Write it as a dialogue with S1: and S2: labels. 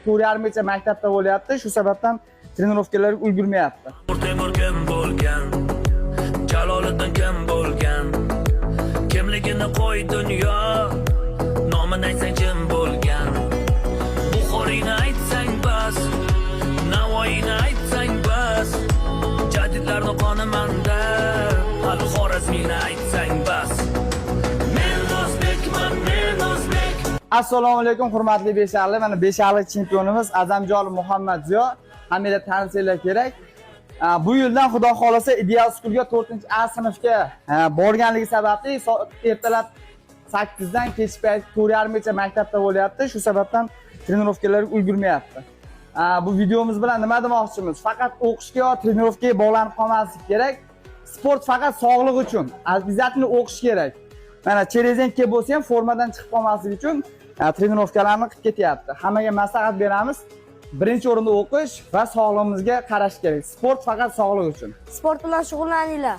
S1: 4,5 maktabda bo'lyapti. Shu sababdan trenirovkalarga ulgurmayapti.
S2: Temur kim bo'lgan? Jaloliddin kim bo'lgan? Kimligini qo'y dunyo, nomini aytsang kim bo'lgan? Buxoriyni aytsang bas, Navoiyni aytsang bas, jadidlarning qoni manda, hali Xorazmiyni aytsang bas. Men o'zbekman, men o'zbek.
S1: Assalomu alaykum hurmatli beshali. Mana beshali chempionimiz Azamjon Muhammad Ziyo. Hammaga tanishinglar kerak. Bu yildan xudo xolasa Ideal Schoolga 4A sinfga borganligi sababli ertalab 8 dan kech payt 4,5 maktabda bo'lyapti. Shu sababdan trenirovkalarga ulgurmayapti. Bu videomiz bilan nima demoqchimiz? Faqat o'qishga yo trenirovkaga bog'lanib qolmaslik kerak. Sport faqat sog'liq uchun. Обязательно o'qish kerak. Mana Cherezenka bo'lsa ham formadan chiqib qolmaslik uchun trenirovkalarni qilib ketyapti. Hammaga maslahat beramiz. Birinchi o'rinda o'qish va sog'lig'imizga qarash kerak. Sport faqat sog'liq uchun.
S3: Sport bilan shug'ullaninglar.